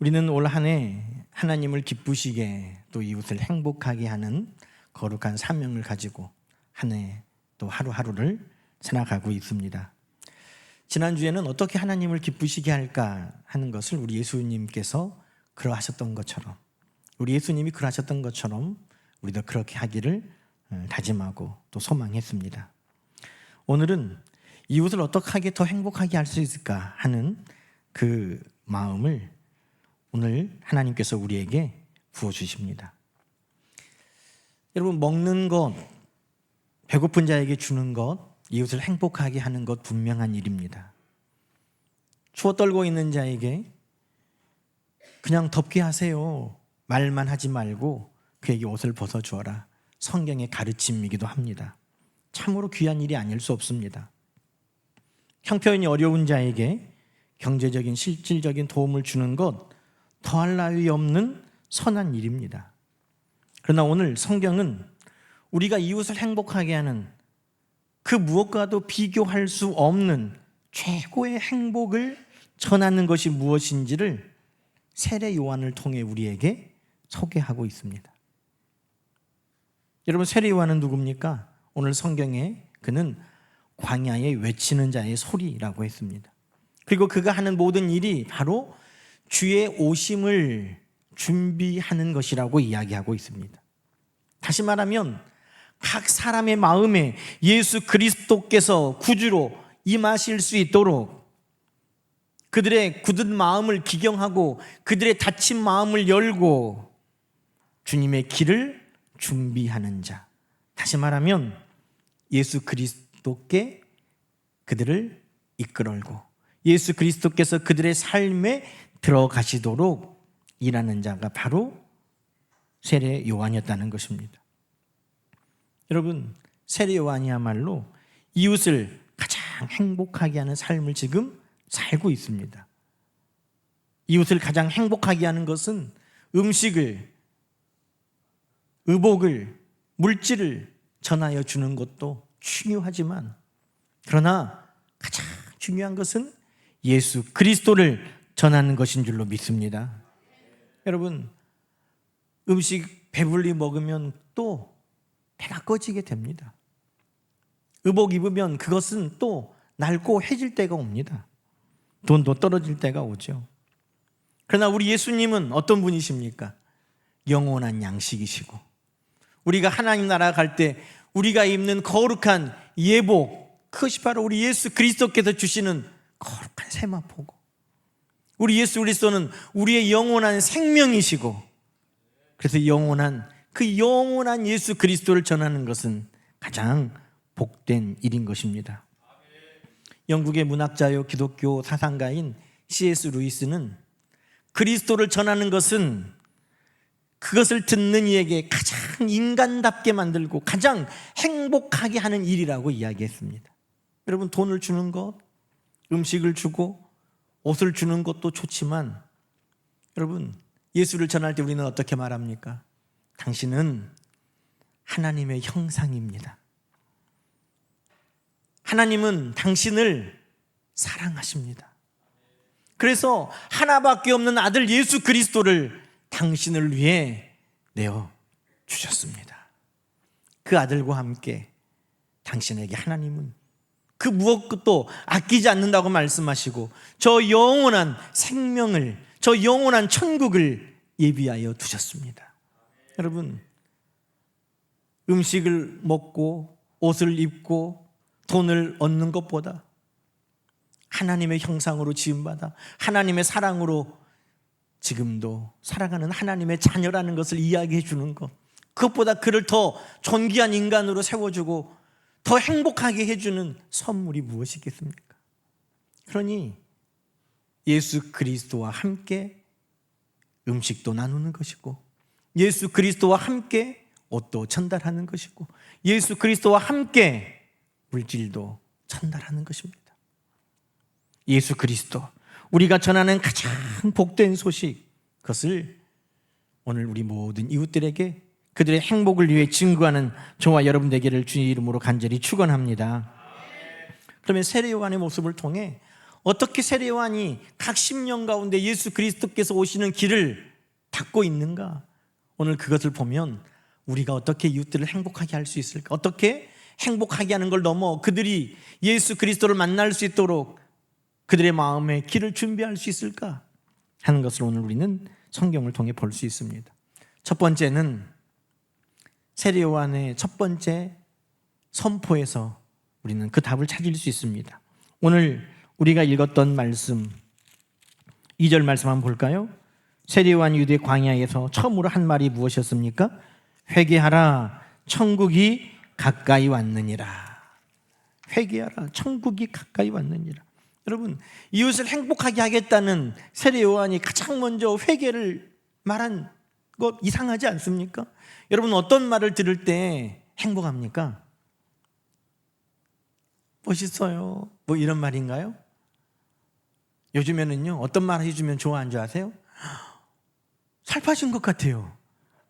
우리는 올 한 해 하나님을 기쁘시게 또 이웃을 행복하게 하는 거룩한 사명을 가지고 한 해 또 하루하루를 살아가고 있습니다. 지난주에는 어떻게 하나님을 기쁘시게 할까 하는 것을 우리 예수님께서 그러하셨던 것처럼, 우리 예수님이 그러하셨던 것처럼 우리도 그렇게 하기를 다짐하고 또 소망했습니다. 오늘은 이웃을 어떻게 하게 더 행복하게 할 수 있을까 하는 그 마음을 오늘 하나님께서 우리에게 부어주십니다. 여러분, 먹는 것, 배고픈 자에게 주는 것, 이웃을 행복하게 하는 것 분명한 일입니다. 추워 떨고 있는 자에게 그냥 덥게 하세요 말만 하지 말고 그에게 옷을 벗어주어라, 성경의 가르침이기도 합니다. 참으로 귀한 일이 아닐 수 없습니다. 형편이 어려운 자에게 경제적인 실질적인 도움을 주는 것 더할 나위 없는 선한 일입니다. 그러나 오늘 성경은 우리가 이웃을 행복하게 하는 그 무엇과도 비교할 수 없는 최고의 행복을 전하는 것이 무엇인지를 세례 요한을 통해 우리에게 소개하고 있습니다. 여러분, 세례 요한은 누굽니까? 오늘 성경에 그는 광야에 외치는 자의 소리라고 했습니다. 그리고 그가 하는 모든 일이 바로 주의 오심을 준비하는 것이라고 이야기하고 있습니다. 다시 말하면 각 사람의 마음에 예수 그리스도께서 구주로 임하실 수 있도록 그들의 굳은 마음을 기경하고 그들의 닫힌 마음을 열고 주님의 길을 준비하는 자, 다시 말하면 예수 그리스도께 그들을 이끌고 예수 그리스도께서 그들의 삶에 들어가시도록 일하는 자가 바로 세례 요한이었다는 것입니다. 여러분, 세례 요한이야말로 이웃을 가장 행복하게 하는 삶을 지금 살고 있습니다. 이웃을 가장 행복하게 하는 것은 음식을, 의복을, 물질을 전하여 주는 것도 중요하지만, 그러나 가장 중요한 것은 예수 그리스도를 전하는 것인 줄로 믿습니다. 여러분, 음식 배불리 먹으면 또 배가 꺼지게 됩니다. 의복 입으면 그것은 또 낡고 해질 때가 옵니다. 돈도 떨어질 때가 오죠. 그러나 우리 예수님은 어떤 분이십니까? 영원한 양식이시고, 우리가 하나님 나라 갈 때 우리가 입는 거룩한 예복, 그것이 바로 우리 예수 그리스도께서 주시는 거룩한 세마포고, 우리 예수 그리스도는 우리의 영원한 생명이시고, 그래서 영원한 예수 그리스도를 전하는 것은 가장 복된 일인 것입니다. 영국의 문학자요 기독교 사상가인 C.S. 루이스는 그리스도를 전하는 것은 그것을 듣는 이에게 가장 인간답게 만들고 가장 행복하게 하는 일이라고 이야기했습니다. 여러분, 돈을 주는 것, 음식을 주고 옷을 주는 것도 좋지만, 여러분, 예수를 전할 때 우리는 어떻게 말합니까? 당신은 하나님의 형상입니다. 하나님은 당신을 사랑하십니다. 그래서 하나밖에 없는 아들 예수 그리스도를 당신을 위해 내어 주셨습니다. 그 아들과 함께 당신에게 하나님은 그 무엇도 아끼지 않는다고 말씀하시고 저 영원한 생명을, 저 영원한 천국을 예비하여 두셨습니다. 여러분, 음식을 먹고 옷을 입고 돈을 얻는 것보다 하나님의 형상으로 지음받아 하나님의 사랑으로 지금도 살아가는 하나님의 자녀라는 것을 이야기해 주는 것, 그것보다 그를 더 존귀한 인간으로 세워주고 더 행복하게 해주는 선물이 무엇이겠습니까? 그러니 예수 그리스도와 함께 음식도 나누는 것이고, 예수 그리스도와 함께 옷도 전달하는 것이고, 예수 그리스도와 함께 물질도 전달하는 것입니다. 예수 그리스도, 우리가 전하는 가장 복된 소식, 그것을 오늘 우리 모든 이웃들에게 그들의 행복을 위해 증거하는 저와 여러분 되기를 주의 이름으로 간절히 축원합니다. 그러면 세례 요한의 모습을 통해 어떻게 세례 요한이 각 심령 가운데 예수 그리스도께서 오시는 길을 닫고 있는가? 오늘 그것을 보면 우리가 어떻게 이웃들을 행복하게 할 수 있을까? 어떻게 행복하게 하는 걸 넘어 그들이 예수 그리스도를 만날 수 있도록 그들의 마음에 길을 준비할 수 있을까 하는 것을 오늘 우리는 성경을 통해 볼 수 있습니다. 첫 번째는 세례 요한의 첫 번째 선포에서 우리는 그 답을 찾을 수 있습니다. 오늘 우리가 읽었던 말씀 2절 말씀 한번 볼까요? 세례 요한 유대 광야에서 처음으로 한 말이 무엇이었습니까? 회개하라, 천국이 가까이 왔느니라. 회개하라, 천국이 가까이 왔느니라. 여러분, 이웃을 행복하게 하겠다는 세례 요한이 가장 먼저 회개를 말한 것 이상하지 않습니까? 여러분, 어떤 말을 들을 때 행복합니까? 멋있어요, 뭐 이런 말인가요? 요즘에는요, 어떤 말 해주면 좋아하는 줄 아세요? 살 빠진 것 같아요.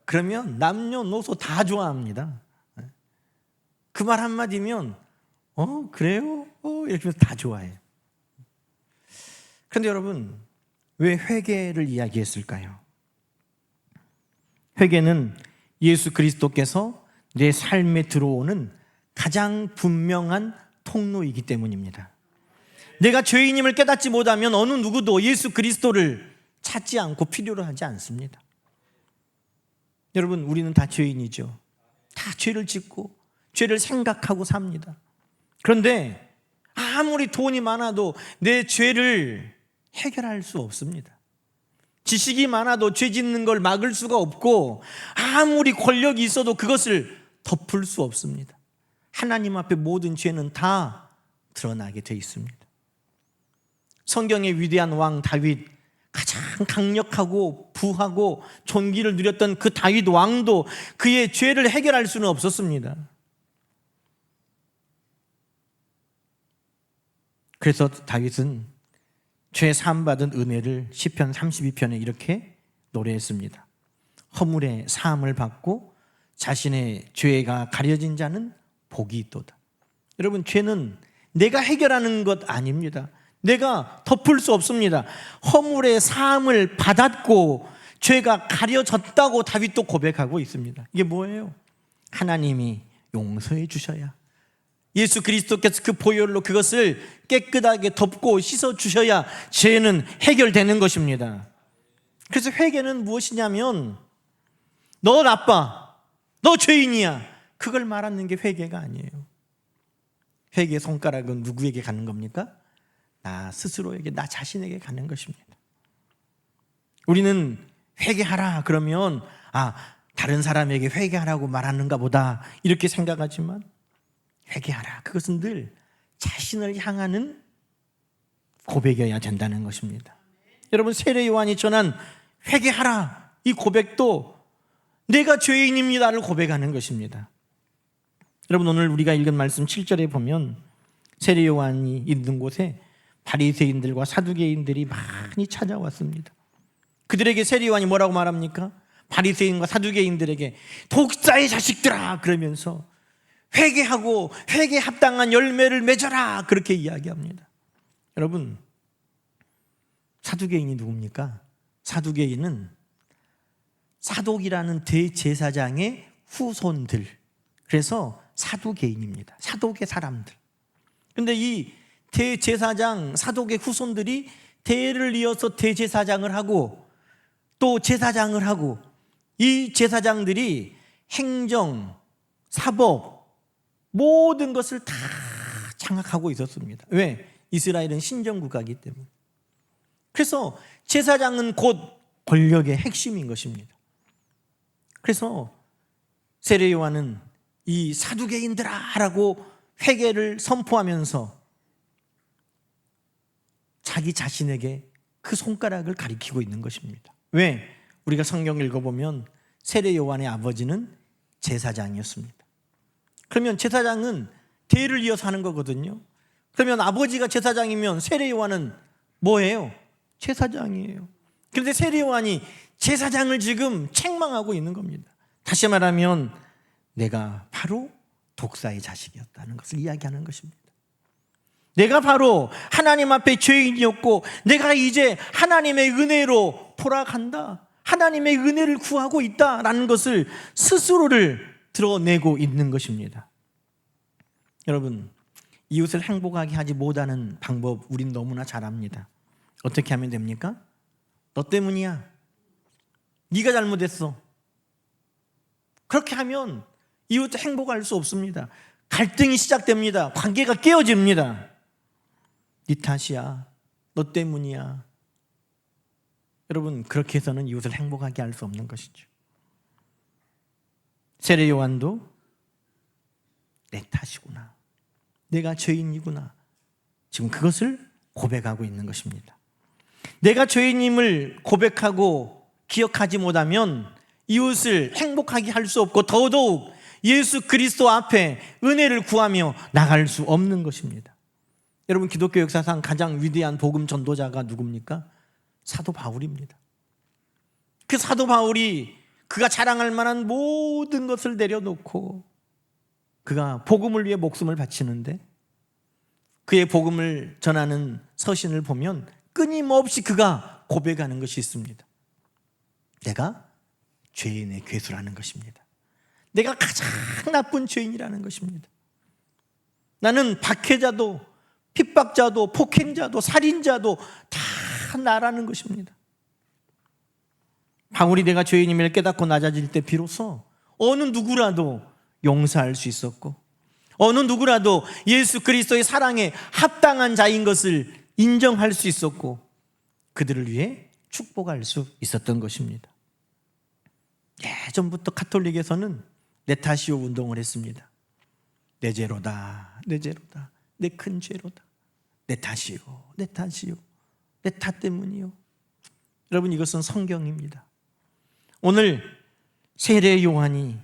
그러면 남녀노소 다 좋아합니다. 그 말 한마디면 그래요? 이렇게 해서 다 좋아해요. 그런데 여러분, 왜 회개를 이야기했을까요? 회개는 예수 그리스도께서 내 삶에 들어오는 가장 분명한 통로이기 때문입니다. 내가 죄인임을 깨닫지 못하면 어느 누구도 예수 그리스도를 찾지 않고 필요로 하지 않습니다. 여러분, 우리는 다 죄인이죠. 다 죄를 짓고 죄를 생각하고 삽니다. 그런데 아무리 돈이 많아도 내 죄를 해결할 수 없습니다. 지식이 많아도 죄 짓는 걸 막을 수가 없고, 아무리 권력이 있어도 그것을 덮을 수 없습니다. 하나님 앞에 모든 죄는 다 드러나게 돼 있습니다. 성경의 위대한 왕 다윗, 가장 강력하고 부하고 존귀를 누렸던 그 다윗 왕도 그의 죄를 해결할 수는 없었습니다. 그래서 다윗은 죄 사함받은 은혜를 시편 32편에 이렇게 노래했습니다. 허물의 사함을 받고 자신의 죄가 가려진 자는 복이 있도다. 여러분, 죄는 내가 해결하는 것 아닙니다. 내가 덮을 수 없습니다. 허물의 사함을 받았고 죄가 가려졌다고 다윗도 고백하고 있습니다. 이게 뭐예요? 하나님이 용서해 주셔야, 예수 그리스도께서 그 보혈로 그것을 깨끗하게 덮고 씻어 주셔야 죄는 해결되는 것입니다. 그래서 회개는 무엇이냐면, 너 나빠, 너 죄인이야, 그걸 말하는 게 회개가 아니에요. 회개의 손가락은 누구에게 가는 겁니까? 나 스스로에게, 나 자신에게 가는 것입니다. 우리는 회개하라 그러면 다른 사람에게 회개하라고 말하는가 보다 이렇게 생각하지만, 회개하라, 그것은 늘 자신을 향하는 고백이어야 된다는 것입니다. 여러분, 세례 요한이 전한 회개하라, 이 고백도 내가 죄인입니다를 고백하는 것입니다. 여러분, 오늘 우리가 읽은 말씀 7절에 보면 세례 요한이 있는 곳에 바리새인들과 사두개인들이 많이 찾아왔습니다. 그들에게 세례 요한이 뭐라고 말합니까? 바리새인과 사두개인들에게 독사의 자식들아 그러면서 회개하고 회개에 합당한 열매를 맺어라, 그렇게 이야기합니다. 여러분, 사두개인이 누굽니까? 사두개인은 사독이라는 대제사장의 후손들, 그래서 사두개인입니다. 사독의 사람들. 그런데 이 대제사장, 사독의 후손들이 대를 이어서 대제사장을 하고 또 제사장을 하고, 이 제사장들이 행정, 사법, 모든 것을 다 장악하고 있었습니다. 왜? 이스라엘은 신정국가이기 때문에. 그래서 제사장은 곧 권력의 핵심인 것입니다. 그래서 세례 요한은 이 사두개인들아 라고 회개를 선포하면서 자기 자신에게 그 손가락을 가리키고 있는 것입니다. 왜? 우리가 성경을 읽어보면 세례 요한의 아버지는 제사장이었습니다. 그러면 제사장은 대를 이어서 하는 거거든요. 그러면 아버지가 제사장이면 세례 요한은 뭐예요? 제사장이에요. 그런데 세례 요한이 제사장을 지금 책망하고 있는 겁니다. 다시 말하면 내가 바로 독사의 자식이었다는 것을 이야기하는 것입니다. 내가 바로 하나님 앞에 죄인이었고 내가 이제 하나님의 은혜로 돌아간다, 하나님의 은혜를 구하고 있다라는 것을 스스로를 드러내고 있는 것입니다. 여러분, 이웃을 행복하게 하지 못하는 방법 우린 너무나 잘 압니다. 어떻게 하면 됩니까? 너 때문이야, 네가 잘못했어. 그렇게 하면 이웃도 행복할 수 없습니다. 갈등이 시작됩니다. 관계가 깨어집니다. 네 탓이야, 너 때문이야. 여러분, 그렇게 해서는 이웃을 행복하게 할 수 없는 것이죠. 세례 요한도 내 탓이구나, 내가 죄인이구나, 지금 그것을 고백하고 있는 것입니다. 내가 죄인임을 고백하고 기억하지 못하면 이웃을 행복하게 할 수 없고 더더욱 예수 그리스도 앞에 은혜를 구하며 나갈 수 없는 것입니다. 여러분, 기독교 역사상 가장 위대한 복음 전도자가 누굽니까? 사도 바울입니다. 그 사도 바울이 그가 자랑할 만한 모든 것을 내려놓고 그가 복음을 위해 목숨을 바치는데, 그의 복음을 전하는 서신을 보면 끊임없이 그가 고백하는 것이 있습니다. 내가 죄인의 괴수라는 것입니다. 내가 가장 나쁜 죄인이라는 것입니다. 나는 박해자도 핍박자도 폭행자도 살인자도 다 나라는 것입니다. 바울이 내가 죄인임을 깨닫고 낮아질 때 비로소 어느 누구라도 용서할 수 있었고, 어느 누구라도 예수 그리스도의 사랑에 합당한 자인 것을 인정할 수 있었고, 그들을 위해 축복할 수 있었던 것입니다. 예전부터 가톨릭에서는 내 탓이요 운동을 했습니다. 내 죄로다, 내 죄로다, 내 큰 죄로다, 내 탓이요, 내 탓이요, 내 탓 때문이요. 여러분, 이것은 성경입니다. 오늘 세례 요한이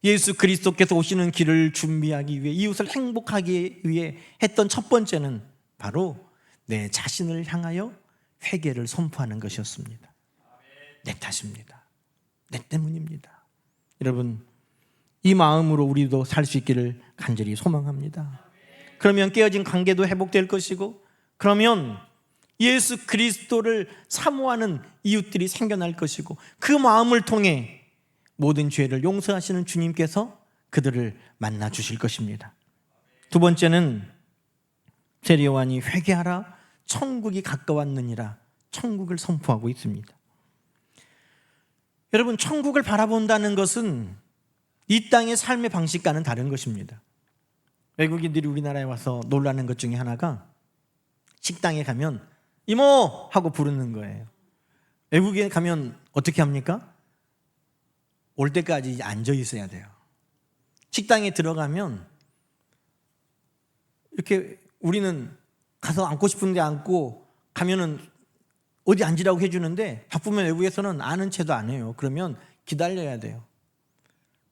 예수 그리스도께서 오시는 길을 준비하기 위해, 이웃을 행복하기 위해 했던 첫 번째는 바로 내 자신을 향하여 회개를 선포하는 것이었습니다. 내 탓입니다, 내 때문입니다. 여러분, 이 마음으로 우리도 살 수 있기를 간절히 소망합니다. 그러면 깨어진 관계도 회복될 것이고, 그러면 예수 그리스도를 사모하는 이웃들이 생겨날 것이고, 그 마음을 통해 모든 죄를 용서하시는 주님께서 그들을 만나 주실 것입니다. 두 번째는 세례 요한이 회개하라, 천국이 가까웠느니라, 천국을 선포하고 있습니다. 여러분, 천국을 바라본다는 것은 이 땅의 삶의 방식과는 다른 것입니다. 외국인들이 우리나라에 와서 놀라는 것 중에 하나가 식당에 가면 이모! 하고 부르는 거예요. 외국에 가면 어떻게 합니까? 올 때까지 앉아 있어야 돼요. 식당에 들어가면 이렇게 우리는 가서 앉고 싶은데 앉고, 가면은 어디 앉으라고 해주는데, 바쁘면 외국에서는 아는 채도 안 해요. 그러면 기다려야 돼요.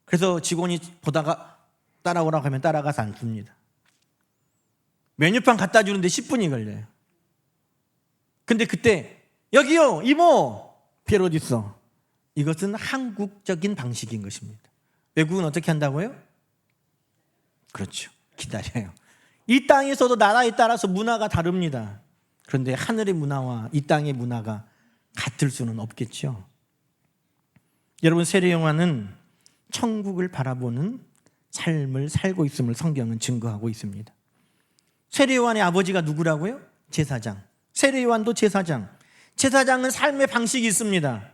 그래서 직원이 보다가 따라오라고 하면 따라가서 앉습니다. 메뉴판 갖다 주는데 10분이 걸려요. 근데 그때 여기요 이모, 별 어디 있어? 이것은 한국적인 방식인 것입니다. 외국은 어떻게 한다고요? 그렇죠, 기다려요. 이 땅에서도 나라에 따라서 문화가 다릅니다. 그런데 하늘의 문화와 이 땅의 문화가 같을 수는 없겠죠. 여러분, 세례 요한은 천국을 바라보는 삶을 살고 있음을 성경은 증거하고 있습니다. 세례 요한의 아버지가 누구라고요? 제사장. 세례 요한도 제사장. 제사장은 삶의 방식이 있습니다.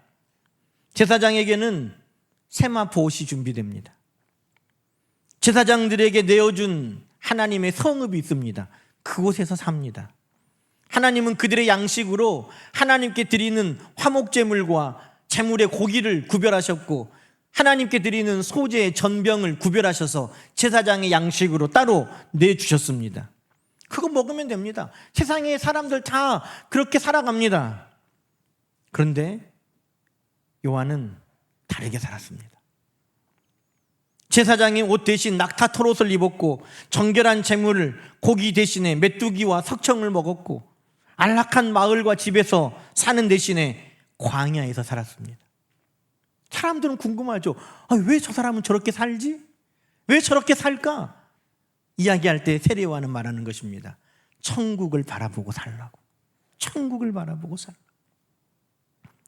제사장에게는 세마포 옷이 준비됩니다. 제사장들에게 내어준 하나님의 성읍이 있습니다. 그곳에서 삽니다. 하나님은 그들의 양식으로 하나님께 드리는 화목제물과 제물의 고기를 구별하셨고, 하나님께 드리는 소재의 전병을 구별하셔서 제사장의 양식으로 따로 내주셨습니다. 그거 먹으면 됩니다. 세상의 사람들 다 그렇게 살아갑니다. 그런데 요한은 다르게 살았습니다. 제사장이 옷 대신 낙타 털옷을 입었고, 정결한 제물을 고기 대신에 메뚜기와 석청을 먹었고, 안락한 마을과 집에서 사는 대신에 광야에서 살았습니다. 사람들은 궁금하죠. 왜 저 사람은 저렇게 살지? 왜 저렇게 살까? 이야기할 때 세례 요한은 말하는 것입니다. 천국을 바라보고 살라고. 천국을 바라보고 살라고.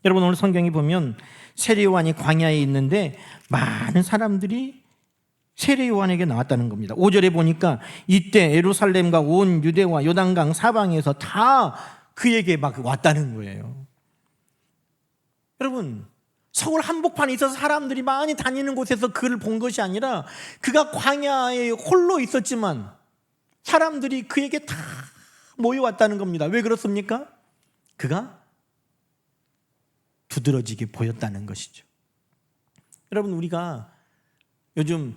여러분, 오늘 성경에 보면 세례요한이 광야에 있는데 많은 사람들이 세례요한에게 나왔다는 겁니다. 5절에 보니까 이때 예루살렘과 온 유대와 요단강 사방에서 다 그에게 막 왔다는 거예요. 여러분, 서울 한복판에 있어서 사람들이 많이 다니는 곳에서 그를 본 것이 아니라 그가 광야에 홀로 있었지만 사람들이 그에게 다 모여왔다는 겁니다. 왜 그렇습니까? 그가 두드러지게 보였다는 것이죠. 여러분, 우리가 요즘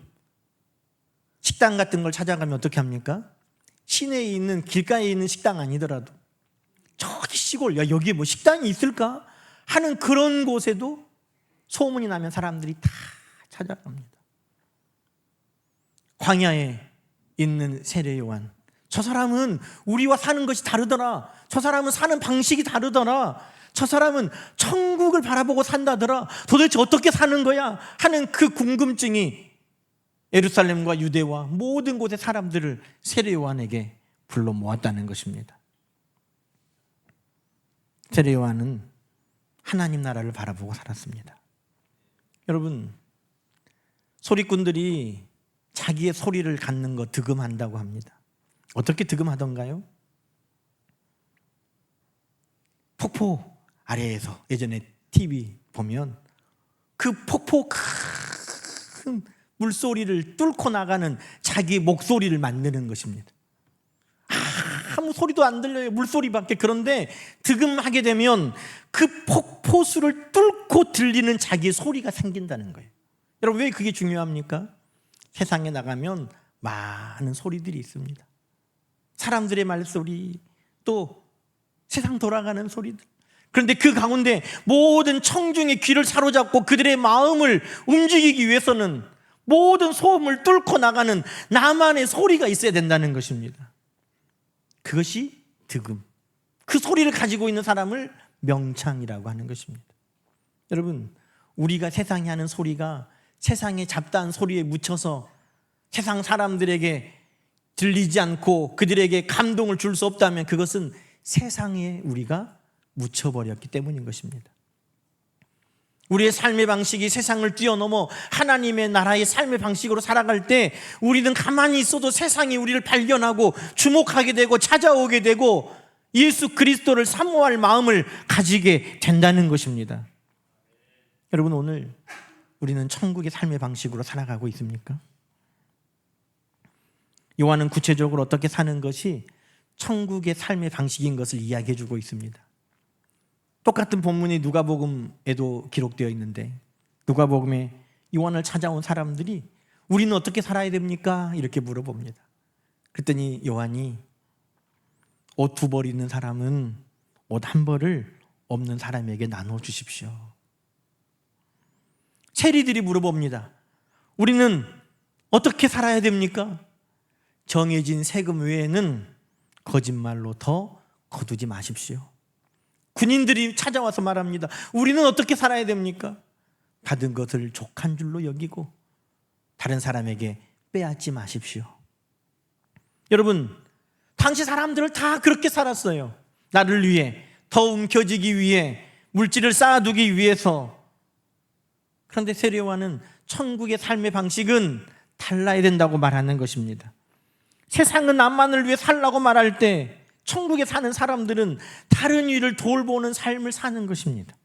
식당 같은 걸 찾아가면 어떻게 합니까? 시내에 있는 길가에 있는 식당 아니더라도 저기 시골, 야 여기에 뭐 식당이 있을까? 하는 그런 곳에도 소문이 나면 사람들이 다 찾아갑니다. 광야에 있는 세례요한, 저 사람은 우리와 사는 것이 다르더라. 저 사람은 사는 방식이 다르더라. 저 사람은 천국을 바라보고 산다더라. 도대체 어떻게 사는 거야? 하는 그 궁금증이 예루살렘과 유대와 모든 곳의 사람들을 세례요한에게 불러 모았다는 것입니다. 세례요한은 하나님 나라를 바라보고 살았습니다. 여러분, 소리꾼들이 자기의 소리를 갖는 거 득음한다고 합니다. 어떻게 득음하던가요? 폭포 아래에서 예전에 TV 보면 그 폭포 큰 물소리를 뚫고 나가는 자기 목소리를 만드는 것입니다. 아무 소리도 안 들려요. 물소리밖에. 그런데 득음하게 되면 그 폭포수를 뚫고 들리는 자기의 소리가 생긴다는 거예요. 여러분, 왜 그게 중요합니까? 세상에 나가면 많은 소리들이 있습니다. 사람들의 말소리, 또 세상 돌아가는 소리들. 그런데 그 가운데 모든 청중의 귀를 사로잡고 그들의 마음을 움직이기 위해서는 모든 소음을 뚫고 나가는 나만의 소리가 있어야 된다는 것입니다. 그것이 득음. 그 소리를 가지고 있는 사람을 명창이라고 하는 것입니다. 여러분, 우리가 세상에 하는 소리가 세상의 잡다한 소리에 묻혀서 세상 사람들에게 들리지 않고 그들에게 감동을 줄 수 없다면 그것은 세상에 우리가 묻혀버렸기 때문인 것입니다. 우리의 삶의 방식이 세상을 뛰어넘어 하나님의 나라의 삶의 방식으로 살아갈 때 우리는 가만히 있어도 세상이 우리를 발견하고 주목하게 되고 찾아오게 되고 예수 그리스도를 사모할 마음을 가지게 된다는 것입니다. 여러분, 오늘 우리는 천국의 삶의 방식으로 살아가고 있습니까? 요한은 구체적으로 어떻게 사는 것이 천국의 삶의 방식인 것을 이야기해 주고 있습니다. 똑같은 본문이 누가복음에도 기록되어 있는데 누가복음에 요한을 찾아온 사람들이 우리는 어떻게 살아야 됩니까? 이렇게 물어봅니다. 그랬더니 요한이 옷 2벌 있는 사람은 옷 1벌을 없는 사람에게 나눠 주십시오. 세리들이 물어봅니다. 우리는 어떻게 살아야 됩니까? 정해진 세금 외에는 거짓말로 더 거두지 마십시오. 군인들이 찾아와서 말합니다. 우리는 어떻게 살아야 됩니까? 받은 것을 족한 줄로 여기고 다른 사람에게 빼앗지 마십시오. 여러분, 당시 사람들을 다 그렇게 살았어요. 나를 위해, 더 움켜쥐기 위해, 물질을 쌓아두기 위해서. 그런데 세례요한은 천국의 삶의 방식은 달라야 된다고 말하는 것입니다. 세상은 남만을 위해 살라고 말할 때 천국에 사는 사람들은 다른 이를 돌보는 삶을 사는 것입니다.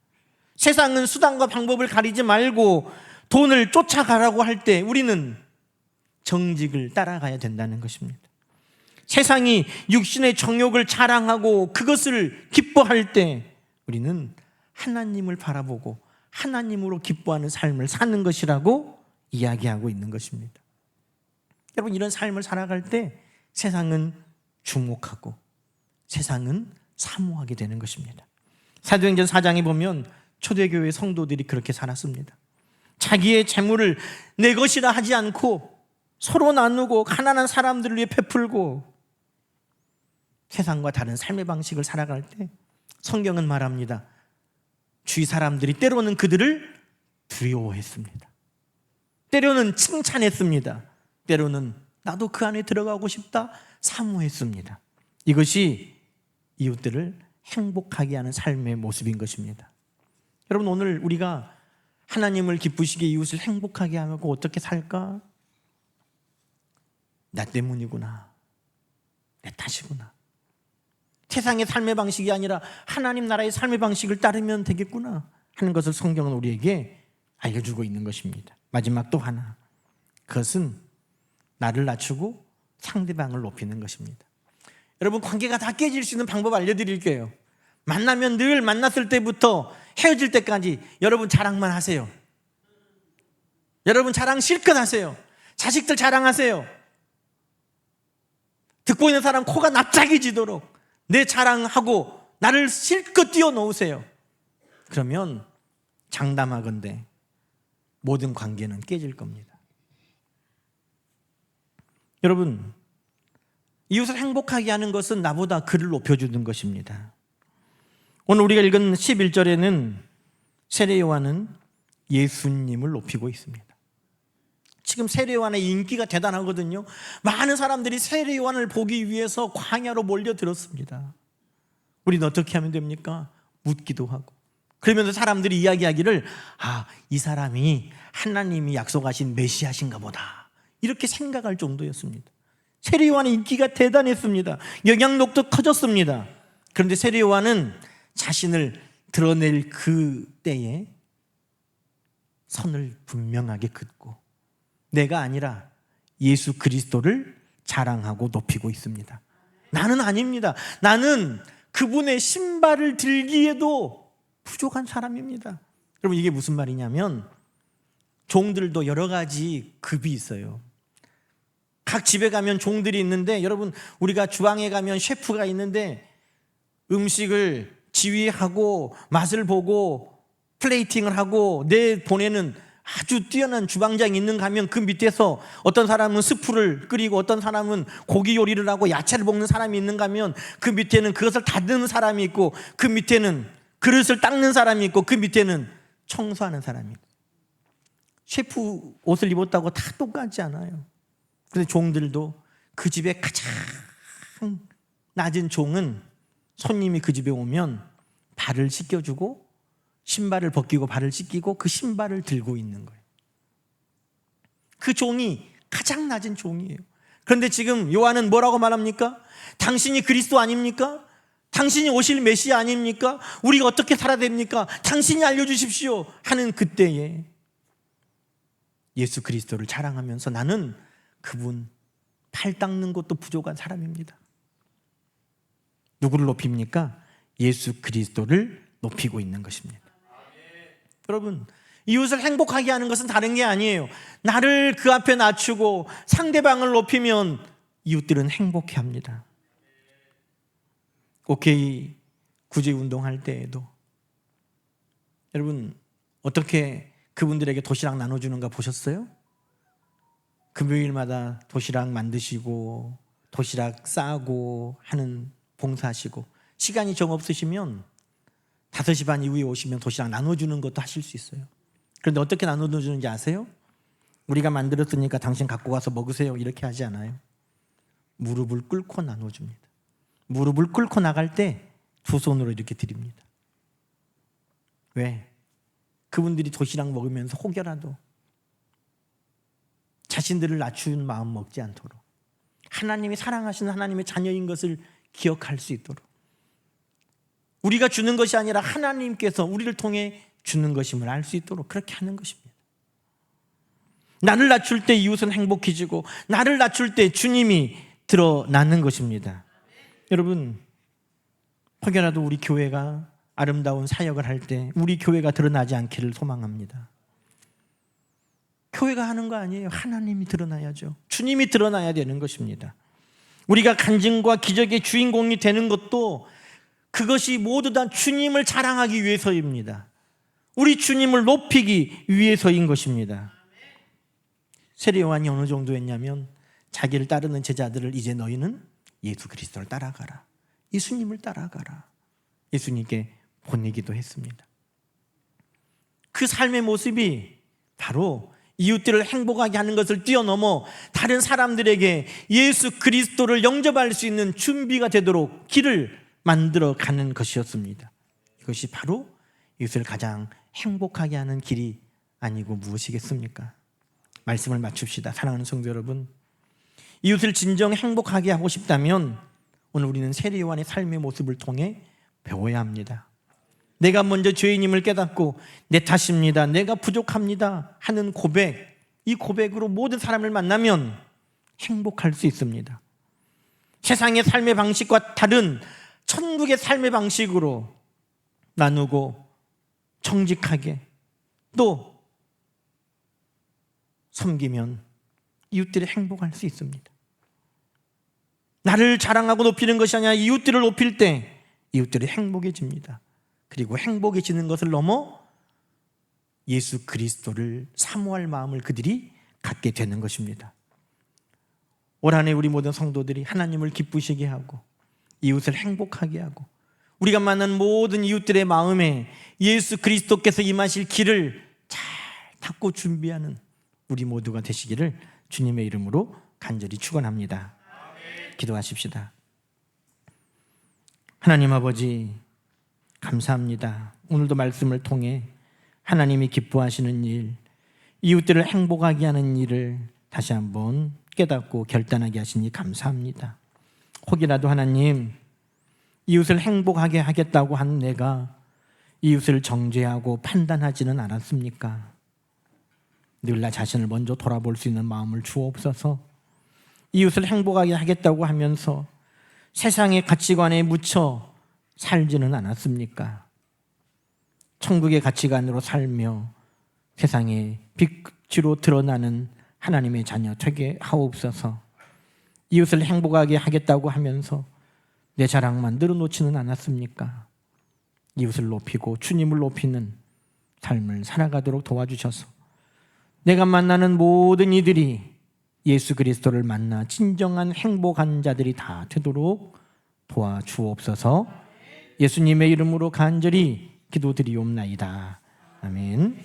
세상은 수단과 방법을 가리지 말고 돈을 쫓아가라고 할 때 우리는 정직을 따라가야 된다는 것입니다. 세상이 육신의 정욕을 자랑하고 그것을 기뻐할 때 우리는 하나님을 바라보고 하나님으로 기뻐하는 삶을 사는 것이라고 이야기하고 있는 것입니다. 여러분, 이런 삶을 살아갈 때 세상은 주목하고 세상은 사모하게 되는 것입니다. 사도행전 4장에 보면 초대교회 성도들이 그렇게 살았습니다. 자기의 재물을 내 것이라 하지 않고 서로 나누고 가난한 사람들을 위해 베풀고 세상과 다른 삶의 방식을 살아갈 때 성경은 말합니다. 주위 사람들이 때로는 그들을 두려워했습니다. 때로는 칭찬했습니다. 때로는 나도 그 안에 들어가고 싶다 사모했습니다. 이것이 이웃들을 행복하게 하는 삶의 모습인 것입니다. 여러분, 오늘 우리가 하나님을 기쁘시게 이웃을 행복하게 하고 어떻게 살까? 나 때문이구나, 내 탓이구나, 세상의 삶의 방식이 아니라 하나님 나라의 삶의 방식을 따르면 되겠구나 하는 것을 성경은 우리에게 알려주고 있는 것입니다. 마지막 또 하나, 그것은 나를 낮추고 상대방을 높이는 것입니다. 여러분, 관계가 다 깨질 수 있는 방법 알려드릴게요. 만나면 늘 만났을 때부터 헤어질 때까지 여러분 자랑만 하세요. 여러분 자랑 실컷 하세요. 자식들 자랑하세요. 듣고 있는 사람 코가 납작해지도록 내 자랑하고 나를 실컷 띄워놓으세요. 그러면 장담하건대 모든 관계는 깨질 겁니다. 여러분, 이웃을 행복하게 하는 것은 나보다 그를 높여주는 것입니다. 오늘 우리가 읽은 11절에는 세례 요한은 예수님을 높이고 있습니다. 지금 세례 요한의 인기가 대단하거든요. 많은 사람들이 세례 요한을 보기 위해서 광야로 몰려들었습니다. 우리는 어떻게 하면 됩니까? 묻기도 하고, 그러면서 사람들이 이야기하기를 이 사람이 하나님이 약속하신 메시아신가 보다, 이렇게 생각할 정도였습니다. 세례 요한의 인기가 대단했습니다. 영향력도 커졌습니다. 그런데 세례 요한은 자신을 드러낼 그 때에 선을 분명하게 긋고 내가 아니라 예수 그리스도를 자랑하고 높이고 있습니다. 나는 아닙니다. 나는 그분의 신발을 들기에도 부족한 사람입니다. 여러분, 이게 무슨 말이냐면 종들도 여러 가지 급이 있어요. 각 집에 가면 종들이 있는데, 여러분, 우리가 주방에 가면 셰프가 있는데 음식을 지휘하고 맛을 보고 플레이팅을 하고 내보내는 아주 뛰어난 주방장이 있는가 하면 그 밑에서 어떤 사람은 스프를 끓이고 어떤 사람은 고기 요리를 하고 야채를 볶는 사람이 있는가 하면 그 밑에는 그것을 다듬는 사람이 있고 그 밑에는 그릇을 닦는 사람이 있고 그 밑에는 청소하는 사람이 있고. 셰프 옷을 입었다고 다 똑같지 않아요. 그런데 종들도 그 집에 가장 낮은 종은 손님이 그 집에 오면 발을 씻겨주고 신발을 벗기고 발을 씻기고 그 신발을 들고 있는 거예요. 그 종이 가장 낮은 종이에요. 그런데 지금 요한은 뭐라고 말합니까? 당신이 그리스도 아닙니까? 당신이 오실 메시아 아닙니까? 우리가 어떻게 살아야 됩니까? 당신이 알려주십시오 하는 그때에 예수 그리스도를 자랑하면서 나는 그분 팔 닦는 것도 부족한 사람입니다. 누구를 높입니까? 예수 그리스도를 높이고 있는 것입니다. 여러분, 이웃을 행복하게 하는 것은 다른 게 아니에요. 나를 그 앞에 낮추고 상대방을 높이면 이웃들은 행복해합니다. 오케이 구제 운동할 때에도 여러분 어떻게 그분들에게 도시락 나눠주는가 보셨어요? 금요일마다 도시락 만드시고 도시락 싸고 하는 봉사하시고, 시간이 정 없으시면 5시 반 이후에 오시면 도시락 나눠주는 것도 하실 수 있어요. 그런데 어떻게 나눠주는지 아세요? 우리가 만들었으니까 당신 갖고 가서 먹으세요 이렇게 하지 않아요. 무릎을 꿇고 나눠줍니다. 무릎을 꿇고 나갈 때 두 손으로 이렇게 드립니다. 왜? 그분들이 도시락 먹으면서 혹여라도 자신들을 낮춘 마음 먹지 않도록, 하나님이 사랑하시는 하나님의 자녀인 것을 기억할 수 있도록, 우리가 주는 것이 아니라 하나님께서 우리를 통해 주는 것임을 알 수 있도록 그렇게 하는 것입니다. 나를 낮출 때 이웃은 행복해지고 나를 낮출 때 주님이 드러나는 것입니다. 여러분, 혹여라도 우리 교회가 아름다운 사역을 할 때 우리 교회가 드러나지 않기를 소망합니다. 교회가 하는 거 아니에요. 하나님이 드러나야죠. 주님이 드러나야 되는 것입니다. 우리가 간증과 기적의 주인공이 되는 것도 그것이 모두 다 주님을 자랑하기 위해서입니다. 우리 주님을 높이기 위해서인 것입니다. 세례 요한이 어느 정도 했냐면 자기를 따르는 제자들을 이제 너희는 예수 그리스도를 따라가라, 예수님을 따라가라, 예수님께 보내기도 했습니다. 그 삶의 모습이 바로 이웃들을 행복하게 하는 것을 뛰어넘어 다른 사람들에게 예수 그리스도를 영접할 수 있는 준비가 되도록 길을 만들어 가는 것이었습니다. 이것이 바로 이웃을 가장 행복하게 하는 길이 아니고 무엇이겠습니까? 말씀을 맞춥시다. 사랑하는 성도 여러분, 이웃을 진정 행복하게 하고 싶다면 오늘 우리는 세례요한의 삶의 모습을 통해 배워야 합니다. 내가 먼저 죄인임을 깨닫고 내 탓입니다, 내가 부족합니다 하는 고백, 이 고백으로 모든 사람을 만나면 행복할 수 있습니다. 세상의 삶의 방식과 다른 천국의 삶의 방식으로 나누고 정직하게 또 섬기면 이웃들이 행복할 수 있습니다. 나를 자랑하고 높이는 것이 아니라 이웃들을 높일 때 이웃들이 행복해집니다. 그리고 행복해지는 것을 넘어 예수 그리스도를 사모할 마음을 그들이 갖게 되는 것입니다. 올 한 해 우리 모든 성도들이 하나님을 기쁘시게 하고 이웃을 행복하게 하고 우리가 만난 모든 이웃들의 마음에 예수 그리스도께서 임하실 길을 잘 닦고 준비하는 우리 모두가 되시기를 주님의 이름으로 간절히 축원합니다. 기도하십시다. 하나님 아버지, 감사합니다. 오늘도 말씀을 통해 하나님이 기뻐하시는 일, 이웃들을 행복하게 하는 일을 다시 한번 깨닫고 결단하게 하시니 감사합니다. 혹이라도 하나님, 이웃을 행복하게 하겠다고 한 내가 이웃을 정죄하고 판단하지는 않았습니까? 늘 나 자신을 먼저 돌아볼 수 있는 마음을 주옵소서. 이웃을 행복하게 하겠다고 하면서 세상의 가치관에 묻혀 살지는 않았습니까? 천국의 가치관으로 살며 세상의 빛으로 드러나는 하나님의 자녀 되게 하옵소서. 이웃을 행복하게 하겠다고 하면서 내 자랑만 늘어놓지는 않았습니까? 이웃을 높이고 주님을 높이는 삶을 살아가도록 도와주셔서 내가 만나는 모든 이들이 예수 그리스도를 만나 진정한 행복한 자들이 다 되도록 도와주옵소서. 예수님의 이름으로 간절히 기도드리옵나이다. 아멘.